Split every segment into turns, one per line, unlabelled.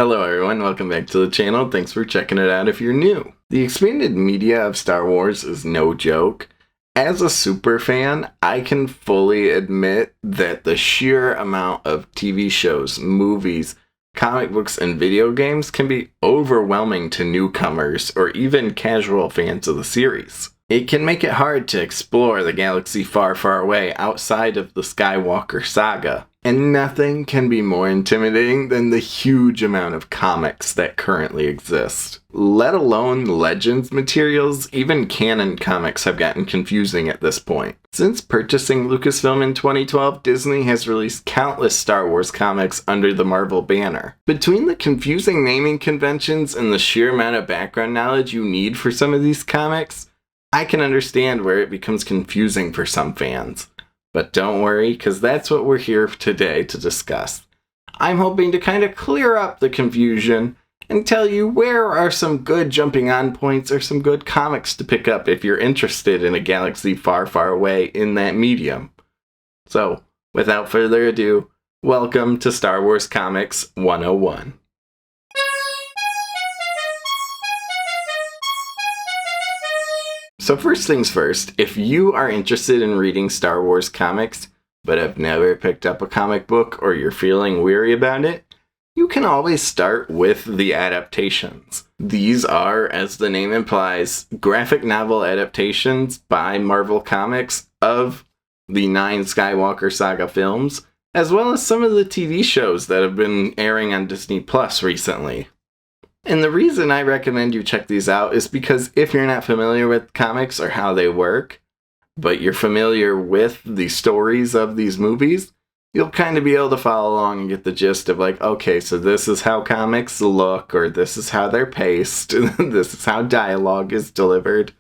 Hello everyone, welcome back to the channel. Thanks for checking it out if you're new. The expanded media of Star Wars is no joke. As a super fan, I can fully admit that the sheer amount of TV shows, movies, comic books, and video games can be overwhelming to newcomers or even casual fans of the series. It can make it hard to explore the galaxy far, far away outside of the Skywalker saga. And nothing can be more intimidating than the huge amount of comics that currently exist. Let alone Legends materials, even canon comics have gotten confusing at this point. Since purchasing Lucasfilm in 2012, Disney has released countless Star Wars comics under the Marvel banner. Between the confusing naming conventions and the sheer amount of background knowledge you need for some of these comics, I can understand where it becomes confusing for some fans. But don't worry, because that's what we're here today to discuss. I'm hoping to kind of clear up the confusion and tell you where are some good jumping on points or some good comics to pick up if you're interested in a galaxy far, far away in that medium. So, without further ado, welcome to Star Wars Comics 101. So first things first, if you are interested in reading Star Wars comics, but have never picked up a comic book or you're feeling weary about it, you can always start with the adaptations. These are, as the name implies, graphic novel adaptations by Marvel Comics of the 9 Skywalker Saga films, as well as some of the TV shows that have been airing on Disney Plus recently. And the reason I recommend you check these out is because if you're not familiar with comics or how they work, but you're familiar with the stories of these movies, you'll kind of be able to follow along and get the gist of like, okay, so this is how comics look, or this is how they're paced, this is how dialogue is delivered,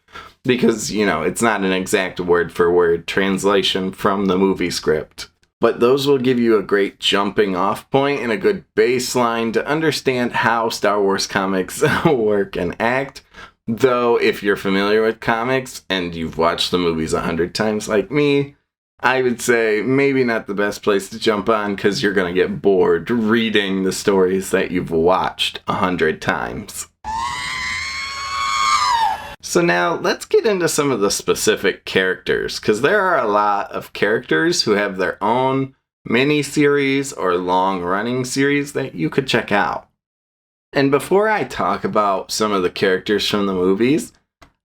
because, you know, it's not an exact word-for-word translation from the movie script. But those will give you a great jumping off point and a good baseline to understand how Star Wars comics work and act. Though, if you're familiar with comics and you've watched the movies 100 times like me, I would say maybe not the best place to jump on because you're going to get bored reading the stories that you've watched 100 times. So now, let's get into some of the specific characters, because there are a lot of characters who have their own mini-series or long-running series that you could check out. And before I talk about some of the characters from the movies,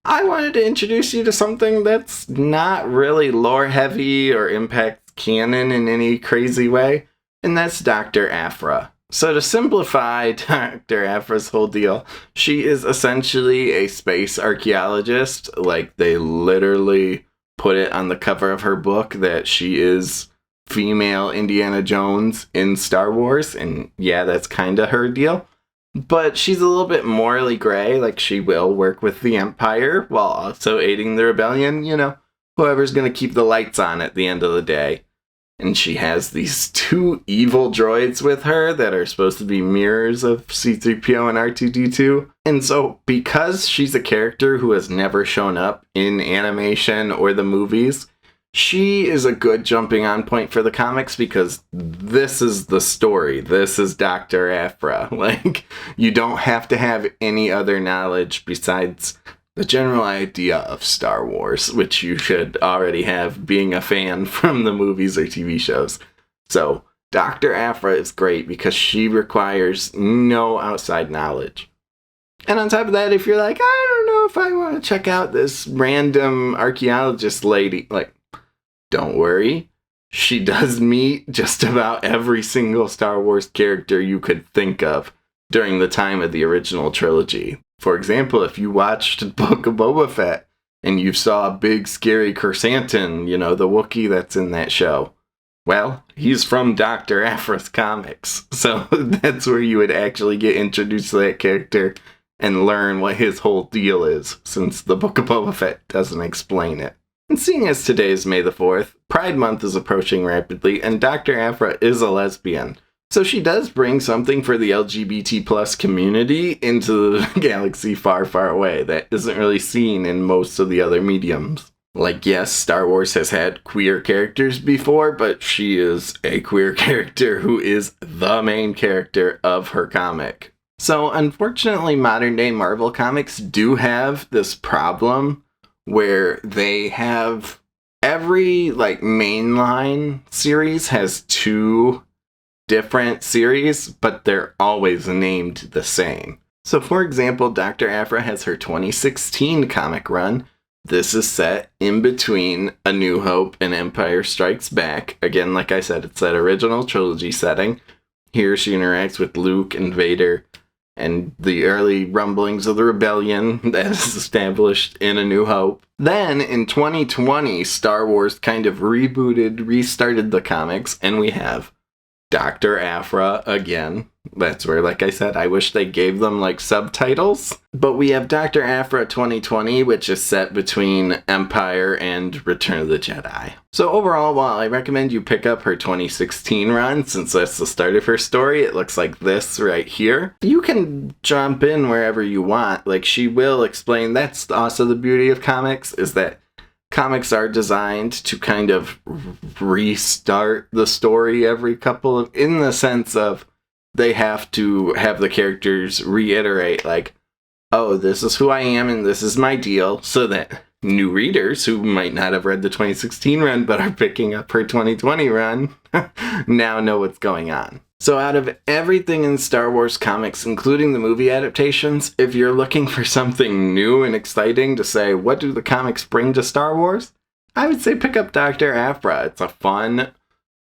I wanted to introduce you to something that's not really lore-heavy or impacts canon in any crazy way, and that's Dr. Aphra. So to simplify Dr. Aphra's whole deal, she is essentially a space archaeologist. Like, they literally put it on the cover of her book that she is female Indiana Jones in Star Wars, and yeah, that's kind of her deal. But she's a little bit morally gray, like she will work with the Empire while also aiding the rebellion, you know, whoever's going to keep the lights on at the end of the day. And she has these 2 evil droids with her that are supposed to be mirrors of C-3PO and R2-D2. And so, because she's a character who has never shown up in animation or the movies, she is a good jumping on point for the comics because this is the story. This is Dr. Aphra. Like, you don't have to have any other knowledge besides the general idea of Star Wars, which you should already have being a fan from the movies or TV shows. So, Dr. Aphra is great because she requires no outside knowledge. And on top of that, if you're like, I don't know if I want to check out this random archaeologist lady, like, don't worry. She does meet just about every single Star Wars character you could think of during the time of the original trilogy. For example, if you watched Book of Boba Fett and you saw a big scary Chrysanthemum, you know, the Wookiee that's in that show, well, he's from Dr. Aphra's comics. So that's where you would actually get introduced to that character and learn what his whole deal is, since the Book of Boba Fett doesn't explain it. And seeing as today is May the 4th, Pride Month is approaching rapidly, and Dr. Aphra is a lesbian. So she does bring something for the LGBT plus community into the galaxy far, far away that isn't really seen in most of the other mediums. Like, yes, Star Wars has had queer characters before, but she is a queer character who is the main character of her comic. So, unfortunately, modern day Marvel comics do have this problem where they have every, mainline series has 2 different series, but they're always named the same. So, for example, Dr. Aphra has her 2016 comic run. This is set in between A New Hope and Empire Strikes Back. Again, like I said, it's that original trilogy setting. Here she interacts with Luke and Vader and the early rumblings of the rebellion that is established in A New Hope. Then, in 2020, Star Wars kind of restarted the comics, and we have Dr. Aphra again. That's where, like I said, I wish they gave them, subtitles. But we have Dr. Aphra 2020, which is set between Empire and Return of the Jedi. So overall, while I recommend you pick up her 2016 run, since that's the start of her story, it looks like this right here. You can jump in wherever you want. She will explain, that's also the beauty of comics, is that comics are designed to kind of restart the story every in the sense of they have to have the characters reiterate, oh, this is who I am and this is my deal, so that new readers who might not have read the 2016 run but are picking up her 2020 run now know what's going on. So out of everything in Star Wars comics, including the movie adaptations, if you're looking for something new and exciting to say, what do the comics bring to Star Wars? I would say pick up Dr. Aphra. It's a fun,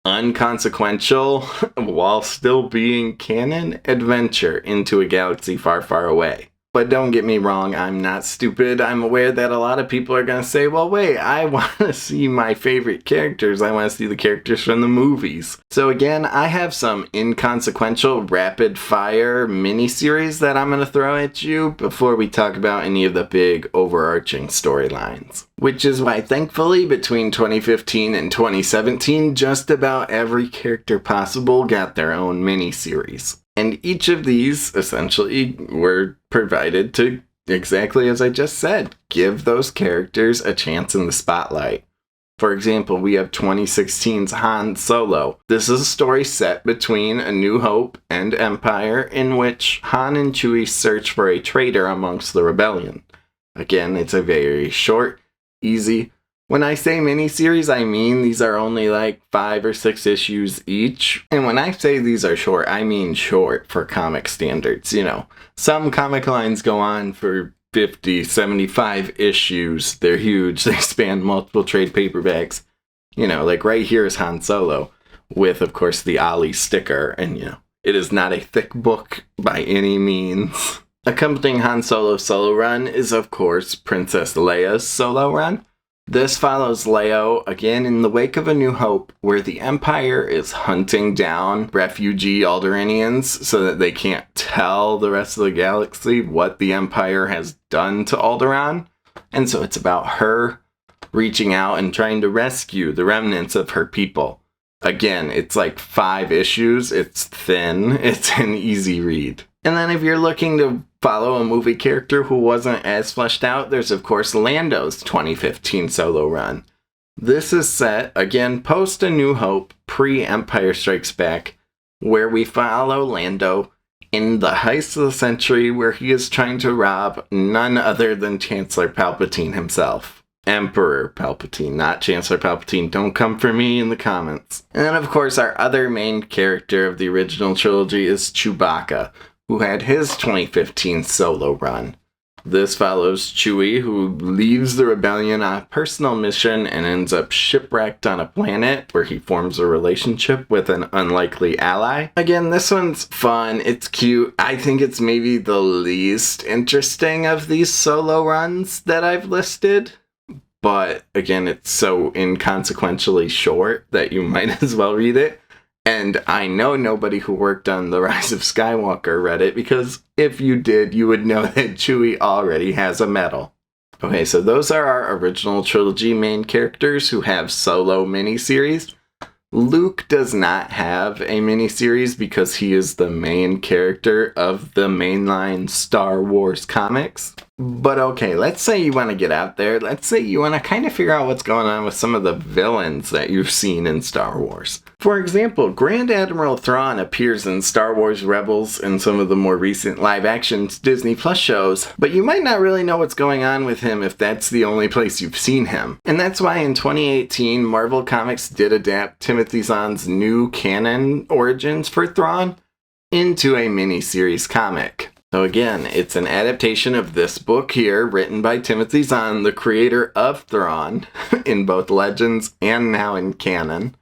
unconsequential, while still being canon, adventure into a galaxy far, far away. But don't get me wrong, I'm not stupid. I'm aware that a lot of people are going to say, well, wait, I want to see my favorite characters. I want to see the characters from the movies. So again, I have some inconsequential rapid-fire miniseries that I'm going to throw at you before we talk about any of the big overarching storylines. Which is why, thankfully, between 2015 and 2017, just about every character possible got their own miniseries. And each of these, essentially, were provided to, exactly as I just said, give those characters a chance in the spotlight. For example, we have 2016's Han Solo. This is a story set between A New Hope and Empire, in which Han and Chewie search for a traitor amongst the rebellion. Again, it's a very short, easy. When I say miniseries, I mean these are only 5 or 6 issues each. And when I say these are short, I mean short for comic standards. Some comic lines go on for 50, 75 issues. They're huge. They span multiple trade paperbacks. Right here is Han Solo with, of course, the Ollie sticker. And, it is not a thick book by any means. Accompanying Han Solo's solo run is, of course, Princess Leia's solo run. This follows Leia, again in the wake of A New Hope, where the Empire is hunting down refugee Alderaanians so that they can't tell the rest of the galaxy what the Empire has done to Alderaan. And so it's about her reaching out and trying to rescue the remnants of her people. Again, it's 5 issues, it's thin, it's an easy read. And then if you're looking to follow a movie character who wasn't as fleshed out, there's of course Lando's 2015 solo run. This is set, again, post A New Hope, pre-Empire Strikes Back, where we follow Lando in the heist of the century where he is trying to rob none other than Chancellor Palpatine himself. Emperor Palpatine, not Chancellor Palpatine. Don't come for me in the comments. And then, of course, our other main character of the original trilogy is Chewbacca, who had his 2015 solo run. This follows Chewie, who leaves the rebellion on a personal mission and ends up shipwrecked on a planet where he forms a relationship with an unlikely ally. Again, this one's fun, it's cute. I think it's maybe the least interesting of these solo runs that I've listed. But again, it's so inconsequentially short that you might as well read it. And I know nobody who worked on The Rise of Skywalker read it, because if you did, you would know that Chewie already has a medal. Okay, so those are our original trilogy main characters who have solo miniseries. Luke does not have a miniseries because he is the main character of the mainline Star Wars comics. But okay, let's say you want to get out there. Let's say you want to kind of figure out what's going on with some of the villains that you've seen in Star Wars. For example, Grand Admiral Thrawn appears in Star Wars Rebels and some of the more recent live-action Disney Plus shows, but you might not really know what's going on with him if that's the only place you've seen him. And that's why in 2018, Marvel Comics did adapt Timothy Zahn's new canon origins for Thrawn into a miniseries comic. So again, it's an adaptation of this book here, written by Timothy Zahn, the creator of Thrawn, in both Legends and now in canon.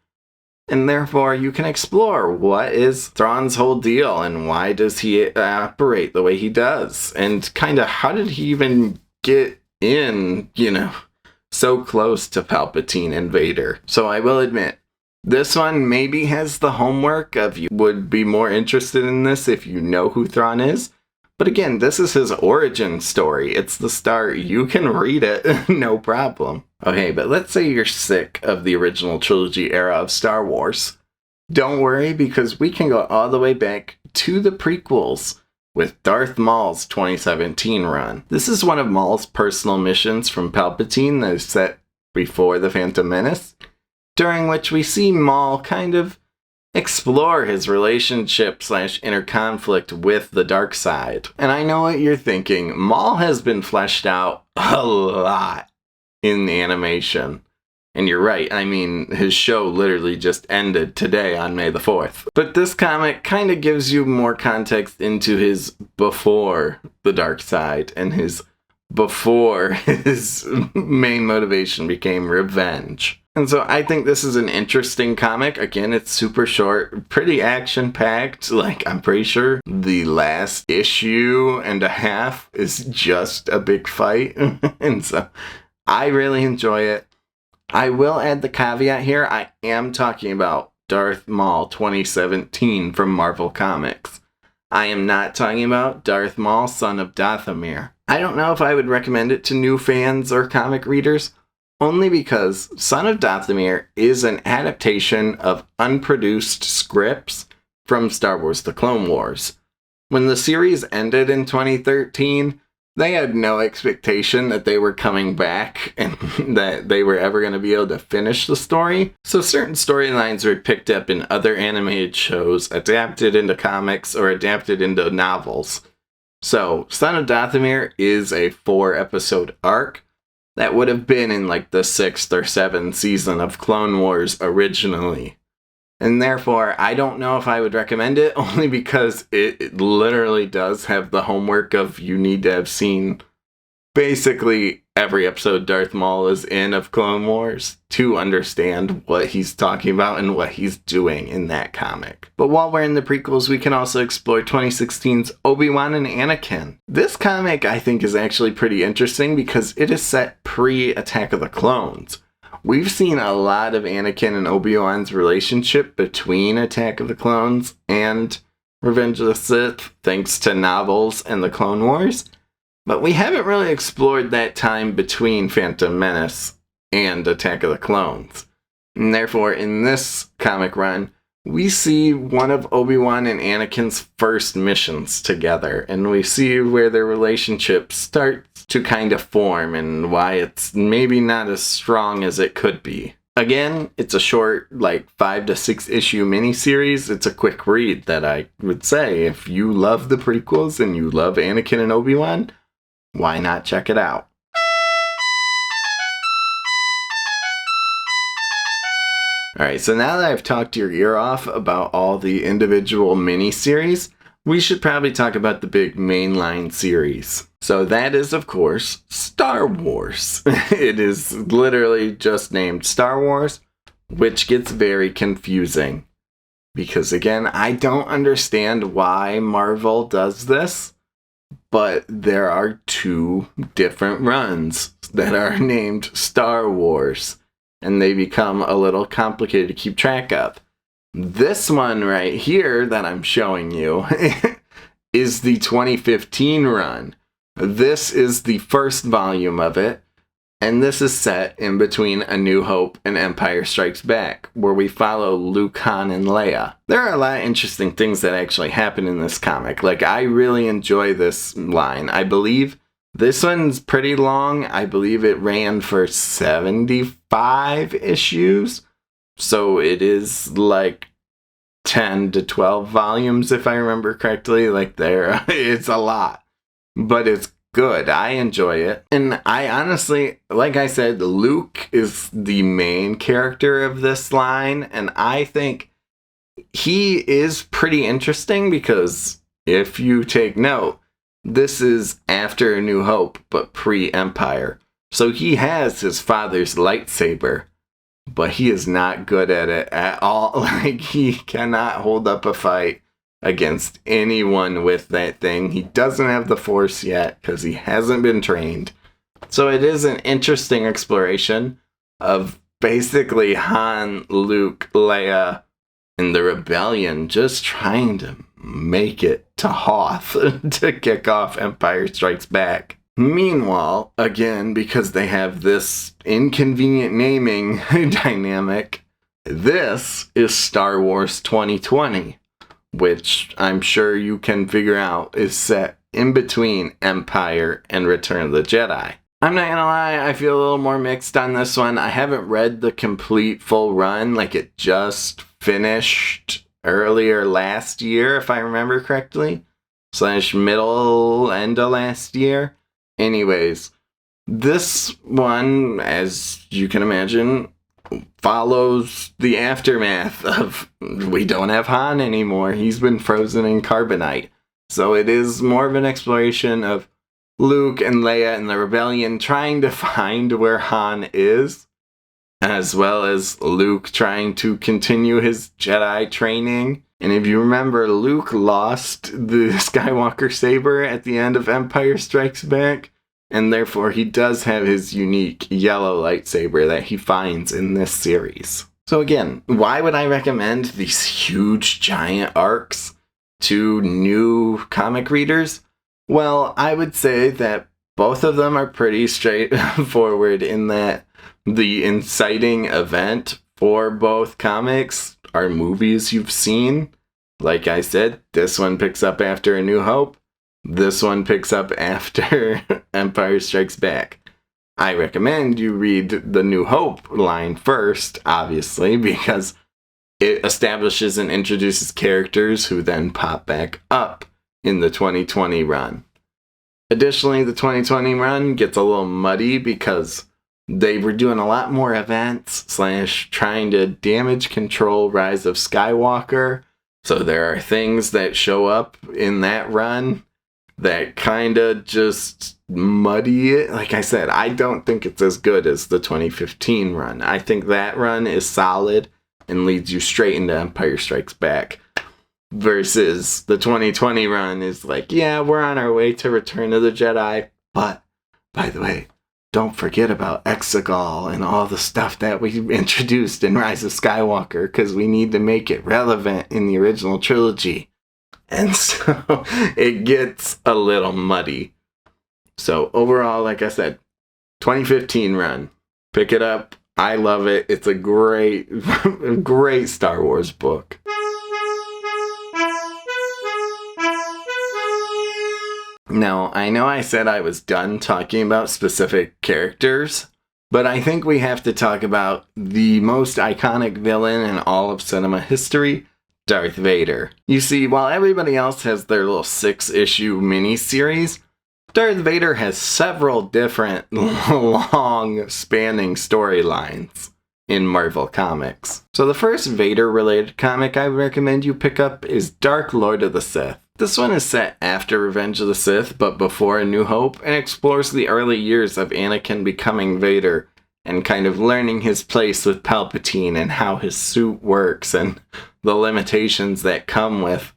And therefore, you can explore what is Thrawn's whole deal and why does he operate the way he does? And kind of how did he even get in, so close to Palpatine and Vader? So I will admit, this one maybe has the homework of you would be more interested in this if you know who Thrawn is. But again, this is his origin story. It's the start. You can read it, no problem. Okay, but let's say you're sick of the original trilogy era of Star Wars. Don't worry, because we can go all the way back to the prequels with Darth Maul's 2017 run. This is one of Maul's personal missions from Palpatine that is set before The Phantom Menace, during which we see Maul kind of explore his relationship/inner conflict with the dark side. And I know what you're thinking. Maul has been fleshed out a lot in the animation. And you're right, I mean, his show literally just ended today on May the 4th. But this comic kind of gives you more context into his before the dark side and his before his main motivation became revenge. And so I think this is an interesting comic. Again, it's super short, pretty action-packed. Like, I'm pretty sure the last issue and a half is just a big fight. And so I really enjoy it. I will add the caveat here. I am talking about Darth Maul 2017 from Marvel Comics. I am not talking about Darth Maul, son of Dathomir. I don't know if I would recommend it to new fans or comic readers, only because Son of Dathomir is an adaptation of unproduced scripts from Star Wars The Clone Wars. When the series ended in 2013, they had no expectation that they were coming back and that they were ever going to be able to finish the story. So certain storylines were picked up in other animated shows, adapted into comics, or adapted into novels. So Son of Dathomir is a 4-episode arc that would have been in like the 6th or 7th season of Clone Wars originally. And therefore, I don't know if I would recommend it, only because it literally does have the homework of you need to have seen basically every episode Darth Maul is in of Clone Wars to understand what he's talking about and what he's doing in that comic. But while we're in the prequels, we can also explore 2016's Obi-Wan and Anakin. This comic, I think, is actually pretty interesting because it is set pre-Attack of the Clones. We've seen a lot of Anakin and Obi-Wan's relationship between Attack of the Clones and Revenge of the Sith, thanks to novels and the Clone Wars. But we haven't really explored that time between Phantom Menace and Attack of the Clones. And therefore, in this comic run, we see one of Obi-Wan and Anakin's first missions together. And we see where their relationship starts to kind of form and why it's maybe not as strong as it could be. Again, it's a short, 5 to 6 issue miniseries. It's a quick read that I would say if you love the prequels and you love Anakin and Obi-Wan, why not check it out? Alright, so now that I've talked your ear off about all the individual mini-series, we should probably talk about the big mainline series. So that is, of course, Star Wars. It is literally just named Star Wars, which gets very confusing. Because again, I don't understand why Marvel does this. But there are 2 different runs that are named Star Wars, and they become a little complicated to keep track of. This one right here that I'm showing you is the 2015 run. This is the first volume of it, and this is set in between A New Hope and Empire Strikes Back, where we follow Luke, Han, and Leia. There are a lot of interesting things that actually happen in this comic. I really enjoy this line. I believe This one's pretty long. I believe it ran for 75 issues. So it is like 10 to 12 volumes, if I remember correctly. Like, there, it's a lot. But it's good. I enjoy it. And I honestly, like I said, Luke is the main character of this line. And I think he is pretty interesting because if you take note, this is after A New Hope, but pre-Empire. So he has his father's lightsaber, but he is not good at it at all. Like, he cannot hold up a fight against anyone with that thing. He doesn't have the Force yet because he hasn't been trained. So it is an interesting exploration of basically Han, Luke, Leia, and the rebellion just trying to make it to Hoth to kick off Empire Strikes Back. Meanwhile, again, because they have this inconvenient naming dynamic, this is Star Wars 2020, which I'm sure you can figure out is set in between Empire and Return of the Jedi. I'm not gonna lie, I feel a little more mixed on this one. I haven't read the complete full run, like it just finished earlier last year, if I remember correctly, / middle end of last year. Anyways, this one, as you can imagine, follows the aftermath of we don't have Han anymore. He's been frozen in carbonite. So it is more of an exploration of Luke and Leia and the rebellion trying to find where Han is, as well as Luke trying to continue his Jedi training. And if you remember, Luke lost the Skywalker saber at the end of Empire Strikes Back, and therefore he does have his unique yellow lightsaber that he finds in this series. So again, why would I recommend these huge giant arcs to new comic readers? Well, I would say that both of them are pretty straightforward in that the inciting event for both comics are movies you've seen. Like I said, this one picks up after A New Hope. This one picks up after Empire Strikes Back. I recommend you read the New Hope line first, obviously, because it establishes and introduces characters who then pop back up in the 2020 run. Additionally, the 2020 run gets a little muddy because they were doing a lot more events / trying to damage control Rise of Skywalker. So there are things that show up in that run that kind of just muddy it. Like I said, I don't think it's as good as the 2015 run. I think that run is solid and leads you straight into Empire Strikes Back. Versus the 2020 run is like, yeah, we're on our way to Return of the Jedi, but, by the way, don't forget about Exegol and all the stuff that we introduced in Rise of Skywalker, because we need to make it relevant in the original trilogy. And so, it gets a little muddy. So, overall, like I said, 2015 run. Pick it up. I love it. It's a great, great Star Wars book. Now, I know I said I was done talking about specific characters, but I think we have to talk about the most iconic villain in all of cinema history, Darth Vader. You see, while everybody else has their little 6-issue miniseries, Darth Vader has several different long-spanning storylines in Marvel Comics. So the first Vader-related comic I recommend you pick up is Dark Lord of the Sith. This one is set after Revenge of the Sith, but before A New Hope, and explores the early years of Anakin becoming Vader, and kind of learning his place with Palpatine and how his suit works, and the limitations that come with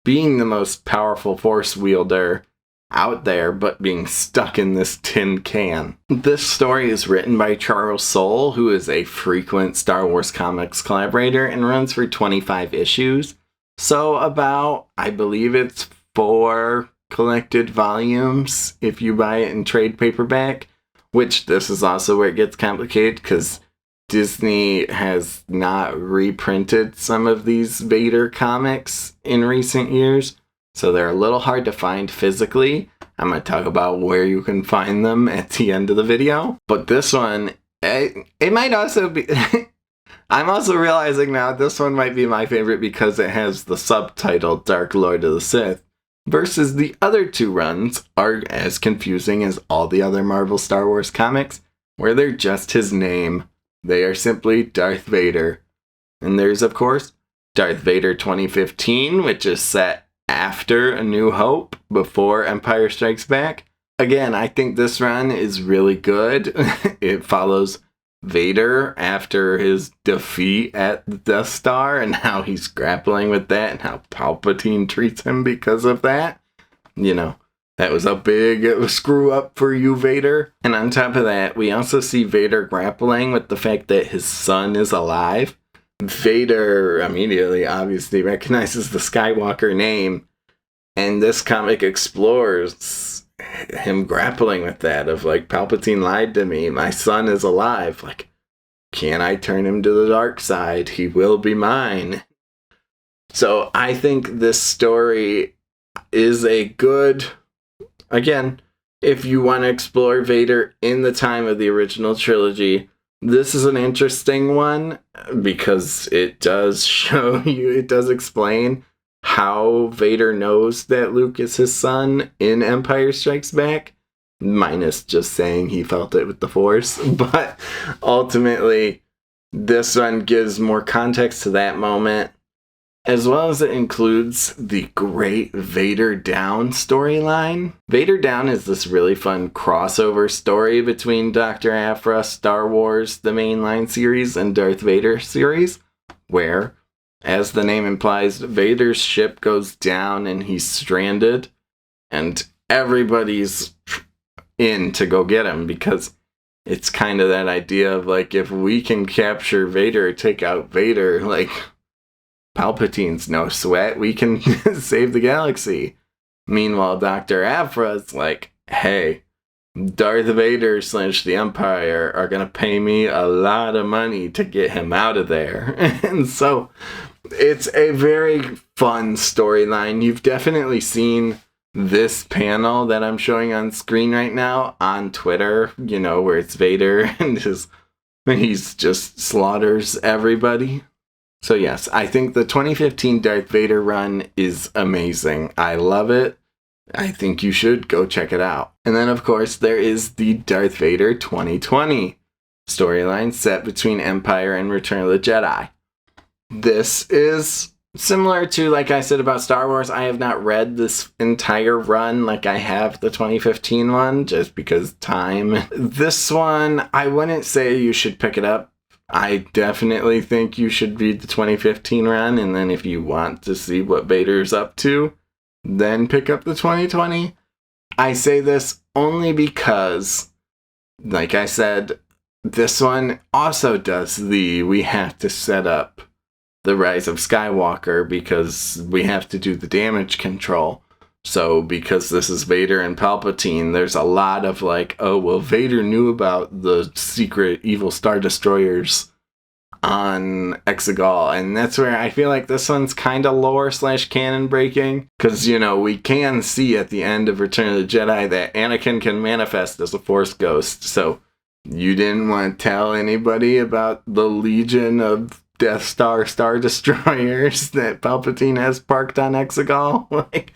being the most powerful Force wielder out there, but being stuck in this tin can. This story is written by Charles Soule, who is a frequent Star Wars comics collaborator, and runs for 25 issues. So about, I believe it's 4 collected volumes if you buy it in trade paperback, which this is also where it gets complicated because Disney has not reprinted some of these Vader comics in recent years, so they're a little hard to find physically. I'm going to talk about where you can find them at the end of the video. But this one, it might also be... I'm also realizing now this one might be my favorite because it has the subtitle Dark Lord of the Sith, versus the other two runs are as confusing as all the other Marvel Star Wars comics, where they're just his name. They are simply Darth Vader. And there's, of course, Darth Vader 2015, which is set after A New Hope, before Empire Strikes Back. Again, I think this run is really good. It follows Vader after his defeat at the Death Star and how he's grappling with that and how Palpatine treats him because of that. You know, that was a big screw up for you, Vader. And on top of that, we also see Vader grappling with the fact that his son is alive. Vader immediately obviously recognizes the Skywalker name, and this comic explores him grappling with that of like, Palpatine lied to me, my son is alive, like, can I turn him to the dark side? He will be mine. So I think this story is a good, again, if you want to explore Vader in the time of the original trilogy, this is an interesting one because it does show you, it does explain how Vader knows that Luke is his son in Empire Strikes Back, minus just saying he felt it with the Force. But ultimately, this one gives more context to that moment, as well as it includes the great Vader Down storyline. Vader Down is this really fun crossover story between Dr. Aphra, Star Wars, the Mainline Series, and Darth Vader series, where, as the name implies, Vader's ship goes down and he's stranded, and everybody's in to go get him because it's kind of that idea of like, if we can capture Vader, take out Vader, like, Palpatine's no sweat, we can save the galaxy. Meanwhile, Dr. Aphra's like, hey, Darth Vader / the Empire are going to pay me a lot of money to get him out of there. And so it's a very fun storyline. You've definitely seen this panel that I'm showing on screen right now on Twitter, you know, where it's Vader and he's just slaughters everybody. So yes, I think the 2015 Darth Vader run is amazing. I love it. I think you should go check it out. And then, of course, there is the Darth Vader 2020 storyline set between Empire and Return of the Jedi. This is similar to, like I said about Star Wars, I have not read this entire run like I have the 2015 one, just because time. This one, I wouldn't say you should pick it up. I definitely think you should read the 2015 run, and then if you want to see what Vader's up to, then pick up the 2020. I say this only because, like I said, this one also does we have to set up the Rise of Skywalker because we have to do the damage control. So because this is Vader and Palpatine, there's a lot of like, oh, well, Vader knew about the secret evil Star Destroyers on Exegol, and that's where I feel like this one's kind of lore / canon breaking, because, you know, we can see at the end of Return of the Jedi that Anakin can manifest as a Force ghost, so you didn't want to tell anybody about the legion of Death Star Destroyers that Palpatine has parked on Exegol. Like,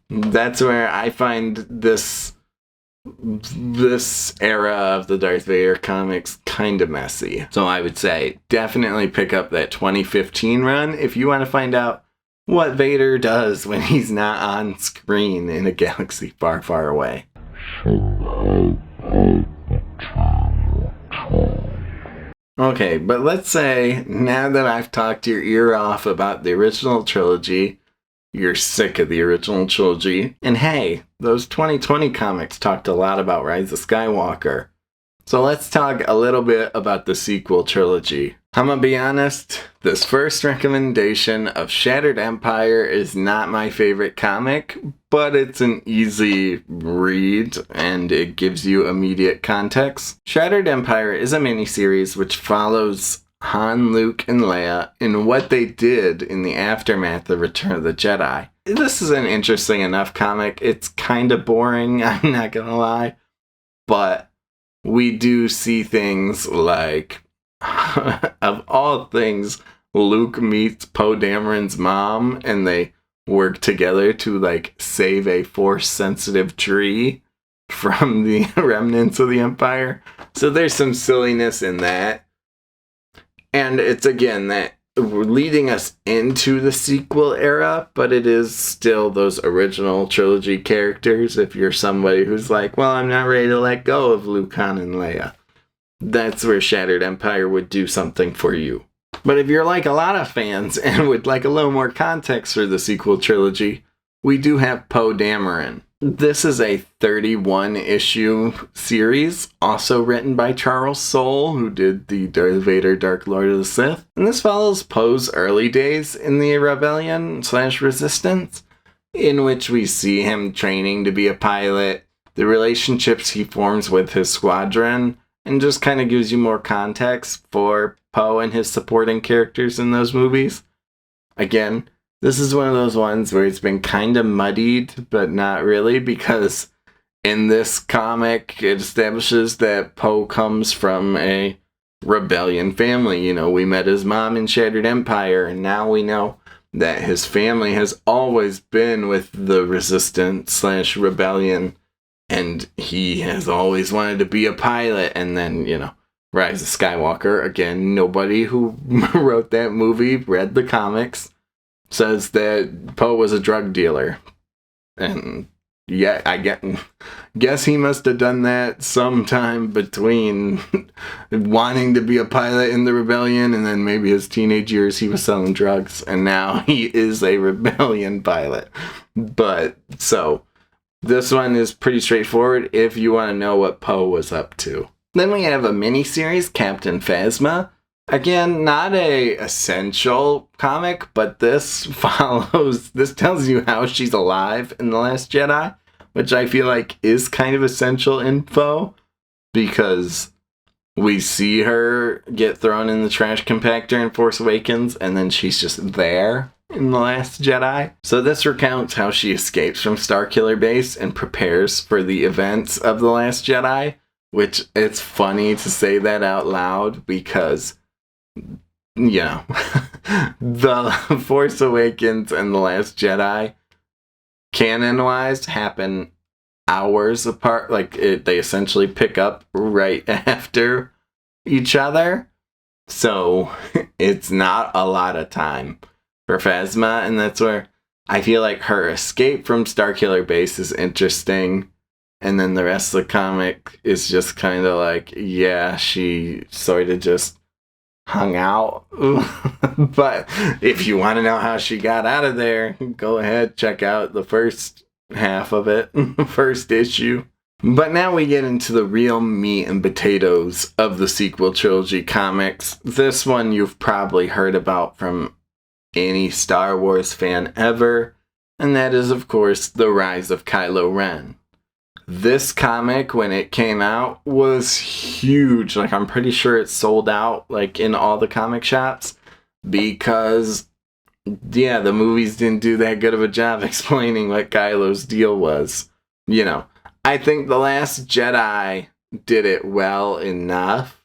that's where I find this era of the Darth Vader comics kind of messy. So I would say definitely pick up that 2015 run if you want to find out what Vader does when he's not on screen in a galaxy far, far away. Okay, but let's say now that I've talked your ear off about the original trilogy, you're sick of the original trilogy, and hey, those 2020 comics talked a lot about Rise of Skywalker. So let's talk a little bit about the sequel trilogy. I'm gonna be honest, this first recommendation of Shattered Empire is not my favorite comic, but it's an easy read and it gives you immediate context. Shattered Empire is a miniseries which follows Han, Luke, and Leia in what they did in the aftermath of Return of the Jedi. this is an interesting enough comic. It's kind of boring, I'm not gonna lie. But we do see things like, of all things, Luke meets Poe Dameron's mom, and they work together to, like, save a Force-sensitive tree from the remnants of the Empire. So there's some silliness in that. And it's, again, that leading us into the sequel era, but it is still those original trilogy characters. If you're somebody who's like, well, I'm not ready to let go of Luke, Han, and Leia, that's where Shattered Empire would do something for you. But if you're like a lot of fans and would like a little more context for the sequel trilogy, we do have Poe Dameron. This is a 31-issue series, also written by Charles Soule, who did the Darth Vader Dark Lord of the Sith. And this follows Poe's early days in the rebellion/resistance, in which we see him training to be a pilot, the relationships he forms with his squadron, and just kind of gives you more context for Poe and his supporting characters in those movies. Again, this is one of those ones where it's been kind of muddied, but not really, because in this comic, it establishes that Poe comes from a rebellion family. You know, we met his mom in Shattered Empire, and now we know that his family has always been with the resistance/rebellion, and he has always wanted to be a pilot. And then, you know, Rise of Skywalker, again, nobody who wrote that movie read the comics, says that Poe was a drug dealer. And yeah, I guess he must have done that sometime between wanting to be a pilot in the rebellion and then maybe his teenage years he was selling drugs, and now he is a rebellion pilot. But so this one is pretty straightforward if you want to know what Poe was up to. Then we have a miniseries, Captain Phasma. Again, not a essential comic, but this tells you how she's alive in The Last Jedi, which I feel like is kind of essential info, because we see her get thrown in the trash compactor in Force Awakens, and then she's just there in The Last Jedi. So this recounts how she escapes from Starkiller Base and prepares for the events of The Last Jedi, which it's funny to say that out loud because, you know, The Force Awakens and The Last Jedi, canon-wise, happen hours apart. Like, they essentially pick up right after each other. So, it's not a lot of time for Phasma, and that's where I feel like her escape from Starkiller Base is interesting. And then the rest of the comic is just kind of like, yeah, she sort of just hung out. But if you want to know how she got out of there, go ahead, check out the first half of it, first issue. But now we get into the real meat and potatoes of the sequel trilogy comics. This one you've probably heard about from any Star Wars fan ever, and that is, of course, The Rise of Kylo Ren. This comic, when it came out, was huge. Like, I'm pretty sure it sold out, like, in all the comic shops, because, yeah, the movies didn't do that good of a job explaining what Kylo's deal was. You know, I think The Last Jedi did it well enough,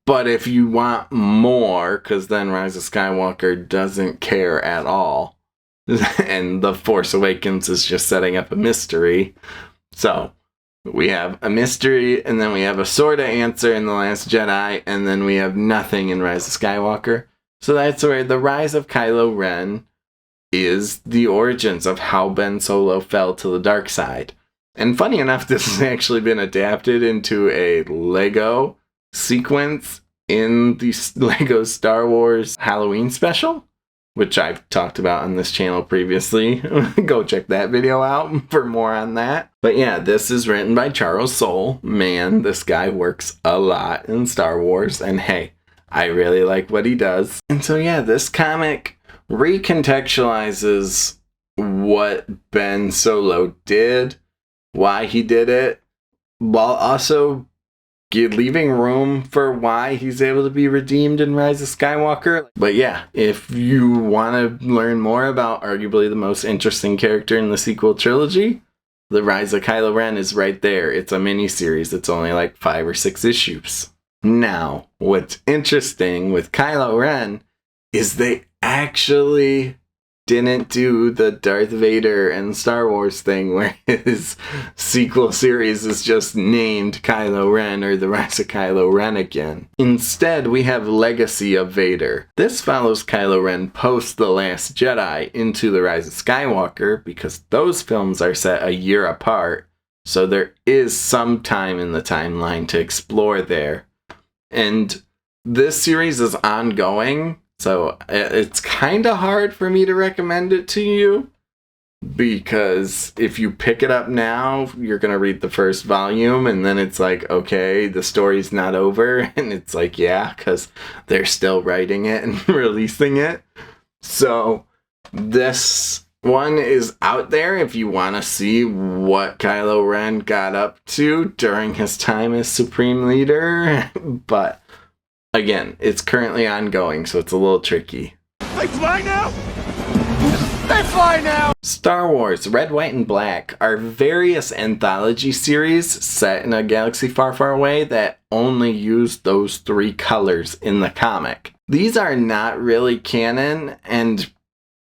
but if you want more, because then Rise of Skywalker doesn't care at all, and The Force Awakens is just setting up a mystery. So, we have a mystery, and then we have a sort of answer in The Last Jedi, and then we have nothing in Rise of Skywalker. So that's where The Rise of Kylo Ren is the origins of how Ben Solo fell to the dark side. And funny enough, this has actually been adapted into a Lego sequence in the Lego Star Wars Halloween special, which I've talked about on this channel previously. Go check that video out for more on that. But yeah, this is written by Charles Soule. Man, this guy works a lot in Star Wars, and hey, I really like what he does. And so yeah, this comic recontextualizes what Ben Solo did, why he did it, while also leaving room for why he's able to be redeemed in Rise of Skywalker. But yeah, if you want to learn more about arguably the most interesting character in the sequel trilogy, The Rise of Kylo Ren is right there. It's a mini-series. It's only like 5 or 6 issues. Now, what's interesting with Kylo Ren is they actually didn't do the Darth Vader and Star Wars thing where his sequel series is just named Kylo Ren or The Rise of Kylo Ren again. Instead, we have Legacy of Vader. This follows Kylo Ren post The Last Jedi into The Rise of Skywalker because those films are set a year apart, so there is some time in the timeline to explore there. And this series is ongoing, so it's kind of hard for me to recommend it to you, because if you pick it up now, you're going to read the first volume, and then it's like, okay, the story's not over, and it's like, yeah, because they're still writing it and releasing it. So this one is out there if you want to see what Kylo Ren got up to during his time as Supreme Leader, but again, it's currently ongoing, so it's a little tricky.
They fly now! They fly now!
Star Wars Red, White, and Black are various anthology series set in a galaxy far, far away that only use those 3 colors in the comic. These are not really canon, and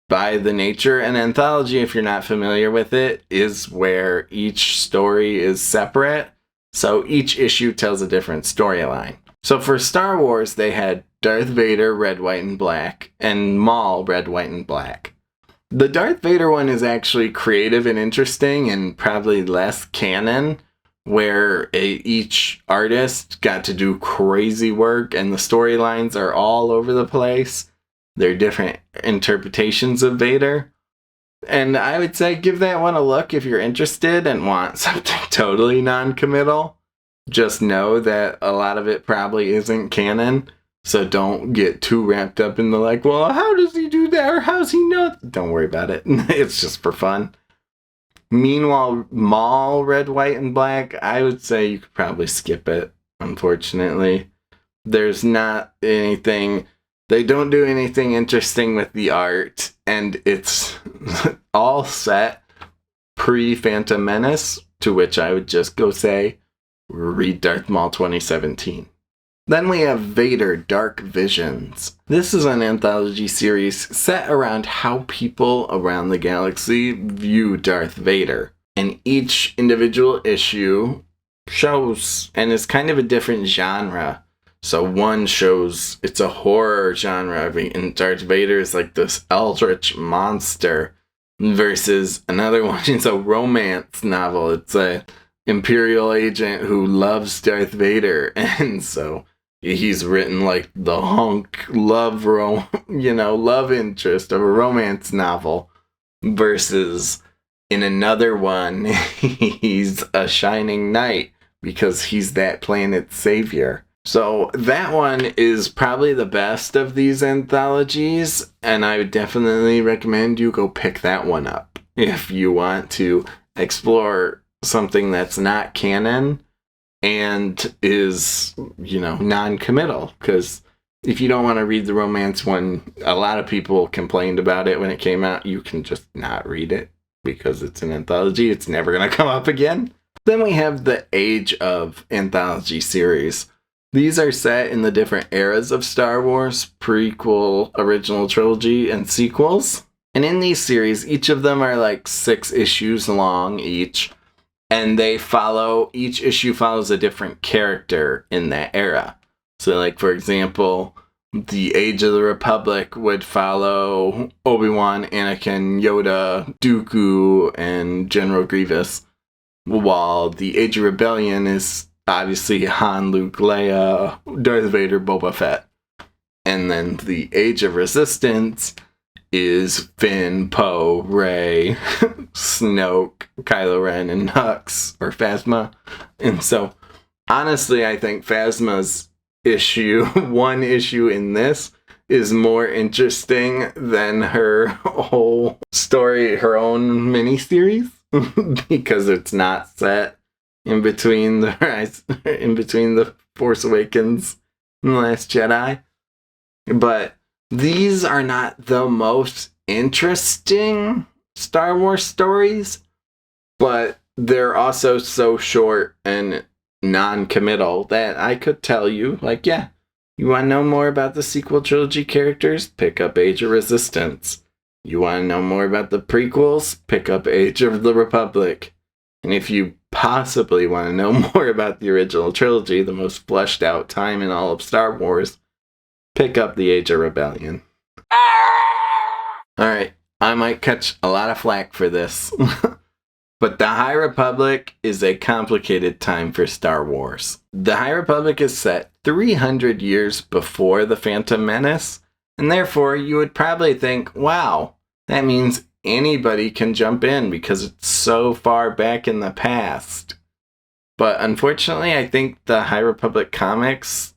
by the nature, an anthology, if you're not familiar with it, is where each story is separate, so each issue tells a different storyline. So for Star Wars, they had Darth Vader, Red, White, and Black, and Maul, Red, White, and Black. The Darth Vader one is actually creative and interesting and probably less canon, where each artist got to do crazy work and the storylines are all over the place. They're different interpretations of Vader. And I would say give that one a look if you're interested and want something totally non-committal. Just know that a lot of it probably isn't canon, so don't get too wrapped up in the like, well, how does he do that, or how's he not? Don't worry about it. It's just for fun. Meanwhile, Maul, Red, White, and Black, I would say you could probably skip it, unfortunately. There's not anything, they don't do anything interesting with the art, and it's all set pre-Phantom Menace, to which I would just go say, read Darth Maul 2017. Then we have Vader Dark Visions. This is an anthology series set around how people around the galaxy view Darth Vader. And each individual issue shows, and it's kind of a different genre. So one shows it's a horror genre, and Darth Vader is like this eldritch monster, versus another one is a romance novel. It's a Imperial agent who loves Darth Vader, and so he's written like the hunk love interest of a romance novel, versus in another one he's a shining knight because he's that planet's savior. So that one is probably the best of these anthologies, and I would definitely recommend you go pick that one up if you want to explore something that's not canon and is, non-committal. Because if you don't want to read the romance one, a lot of people complained about it when it came out. You can just not read it because it's an anthology. It's never going to come up again. Then we have the Age of Anthology series. These are set in the different eras of Star Wars, prequel, original trilogy, and sequels. And in these series, each of them are like 6 issues long each. And each issue follows a different character in that era. So like, for example, the Age of the Republic would follow Obi-Wan, Anakin, Yoda, Dooku, and General Grievous. While the Age of Rebellion is obviously Han, Luke, Leia, Darth Vader, Boba Fett. And then the Age of Resistance is Finn, Poe, Rey, Snoke, Kylo Ren, and Hux, or Phasma. And so, honestly, I think Phasma's one issue in this, is more interesting than her whole story, her own miniseries, because it's not set in between the Force Awakens and The Last Jedi. But these are not the most interesting Star Wars stories, but they're also so short and non-committal that I could tell you, like, yeah, you want to know more about the sequel trilogy characters? Pick up Age of Resistance. You want to know more about the prequels? Pick up Age of the Republic. And if you possibly want to know more about the original trilogy, the most fleshed out time in all of Star Wars, pick up The Age of Rebellion. Alright, I might catch a lot of flack for this, but the High Republic is a complicated time for Star Wars. The High Republic is set 300 years before The Phantom Menace, and therefore you would probably think, wow, that means anybody can jump in because it's so far back in the past. But unfortunately, I think the High Republic comics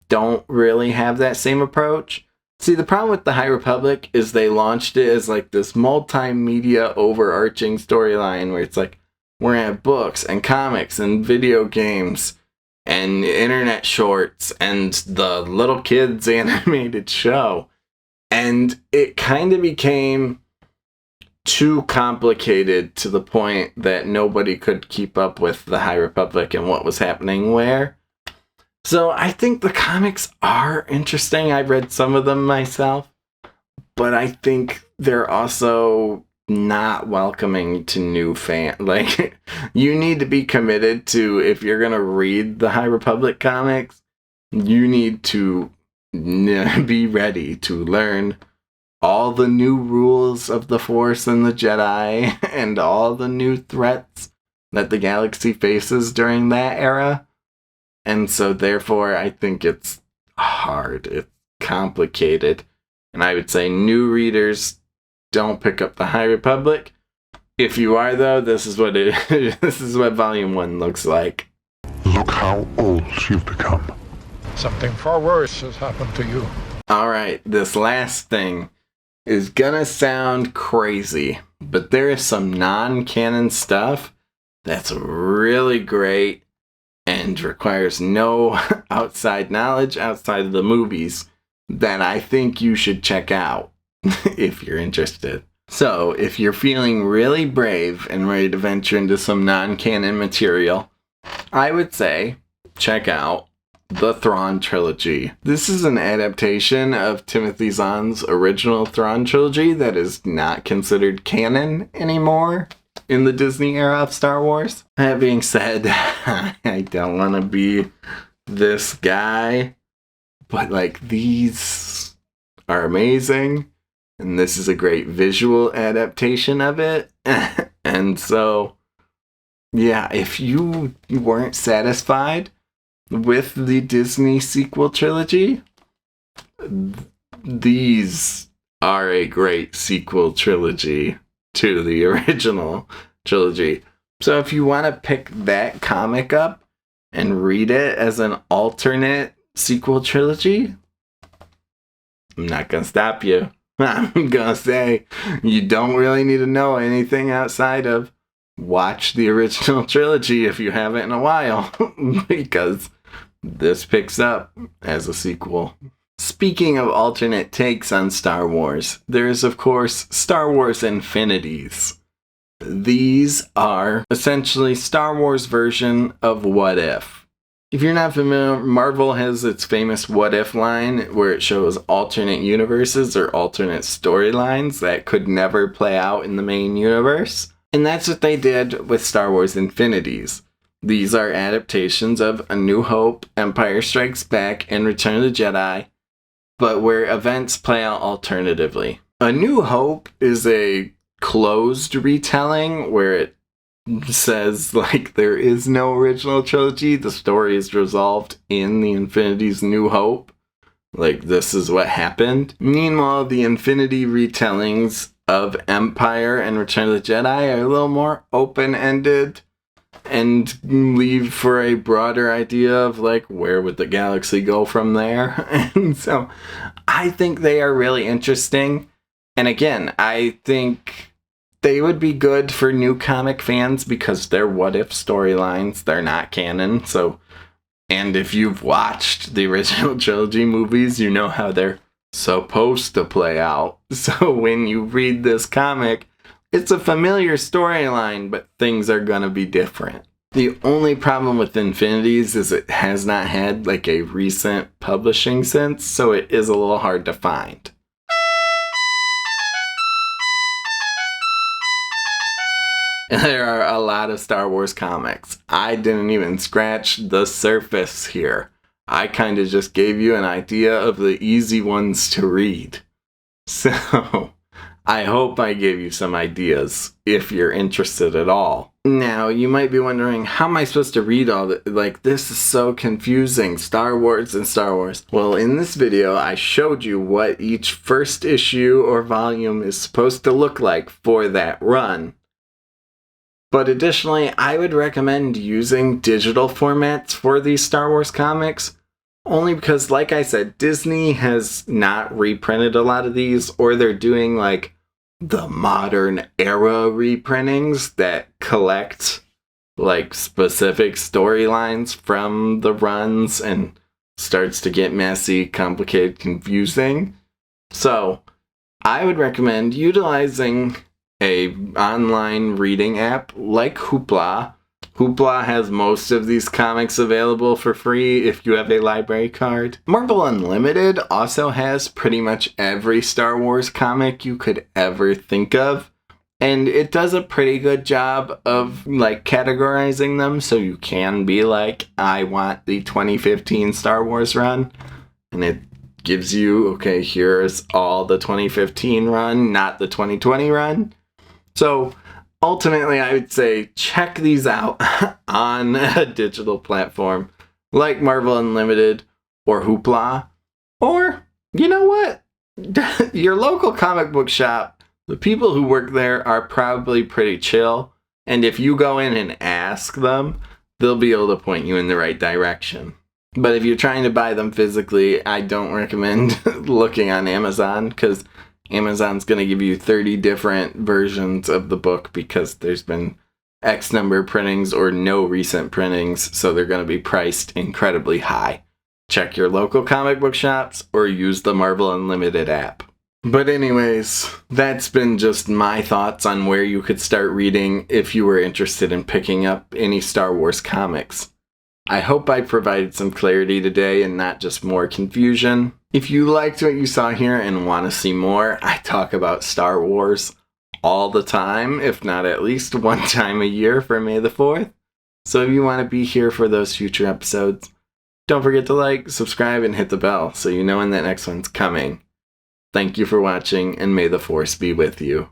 don't really have that same approach. See, the problem with the High Republic is they launched it as like this multimedia overarching storyline where it's like, we're gonna have books and comics and video games and internet shorts and the little kids animated show. And it kind of became too complicated to the point that nobody could keep up with the High Republic and what was happening where. So I think the comics are interesting. I've read some of them myself, but I think they're also not welcoming to new fans. Like, you need to be committed to, if you're going to read the High Republic comics, you need to be ready to learn all the new rules of the Force and the Jedi and all the new threats that the galaxy faces during that era. And so, therefore, I think it's hard. It's complicated. And I would say new readers don't pick up the High Republic. If you are, though, this is what this is what Volume 1 looks like.
Look how old you've become.
Something far worse has happened to you.
Alright, this last thing is gonna sound crazy, but there is some non-canon stuff that's really great and requires no outside knowledge outside of the movies that I think you should check out if you're interested. So, if you're feeling really brave and ready to venture into some non-canon material, I would say check out the Thrawn Trilogy. This is an adaptation of Timothy Zahn's original Thrawn Trilogy that is not considered canon anymore in the Disney era of Star Wars. That being said, I don't want to be this guy, but like, these are amazing, and this is a great visual adaptation of it. And so, yeah, if you weren't satisfied with the Disney sequel trilogy, these are a great sequel trilogy to the original trilogy. So if you want to pick that comic up and read it as an alternate sequel trilogy, I'm not going to stop you. I'm going to say you don't really need to know anything outside of watch the original trilogy if you haven't in a while, because this picks up as a sequel. Speaking of alternate takes on Star Wars, there is, of course, Star Wars Infinities. These are essentially Star Wars version of What If. If you're not familiar, Marvel has its famous What If line where it shows alternate universes or alternate storylines that could never play out in the main universe. And that's what they did with Star Wars Infinities. These are adaptations of A New Hope, Empire Strikes Back, and Return of the Jedi, but where events play out alternatively. A New Hope is a closed retelling where it says, like, there is no original trilogy. The story is resolved in the Infinities New Hope. Like, this is what happened. Meanwhile, the Infinity retellings of Empire and Return of the Jedi are a little more open-ended and leave for a broader idea of, like, where would the galaxy go from there. And so I think they are really interesting. And again, I think They would be good for new comic fans because they're what-if storylines. They're not canon, so... And if you've watched the original trilogy movies, you know how they're supposed to play out. So when you read this comic, it's a familiar storyline, but things are gonna be different. The only problem with Infinities is it has not had like a recent publishing since, so it is a little hard to find. There are a lot of Star Wars comics. I didn't even scratch the surface here. I kind of just gave you an idea of the easy ones to read. So, I hope I gave you some ideas, if you're interested at all. Now, you might be wondering, how am I supposed to read all that? Like, this is so confusing. Star Wars and Star Wars. Well, in this video, I showed you what each first issue or volume is supposed to look like for that run. But additionally, I would recommend using digital formats for these Star Wars comics, only because, like I said, Disney has not reprinted a lot of these, or they're doing like the modern era reprintings that collect like specific storylines from the runs and starts to get messy, complicated, confusing. So I would recommend utilizing a online reading app like Hoopla. Hoopla has most of these comics available for free if you have a library card. Marvel Unlimited also has pretty much every Star Wars comic you could ever think of. And it does a pretty good job of like categorizing them so you can be like, I want the 2015 Star Wars run. And it gives you, okay, here's all the 2015 run, not the 2020 run. So ultimately, I would say check these out on a digital platform like Marvel Unlimited or Hoopla. Or, you know what? Your local comic book shop, the people who work there are probably pretty chill. And if you go in and ask them, they'll be able to point you in the right direction. But if you're trying to buy them physically, I don't recommend looking on Amazon because Amazon's going to give you 30 different versions of the book because there's been X number of printings or no recent printings, so they're going to be priced incredibly high. Check your local comic book shops or use the Marvel Unlimited app. But anyways, that's been just my thoughts on where you could start reading if you were interested in picking up any Star Wars comics. I hope I provided some clarity today and not just more confusion. If you liked what you saw here and want to see more, I talk about Star Wars all the time, if not at least one time a year for May the 4th. So if you want to be here for those future episodes, don't forget to like, subscribe, and hit the bell so you know when that next one's coming. Thank you for watching, and may the Force be with you.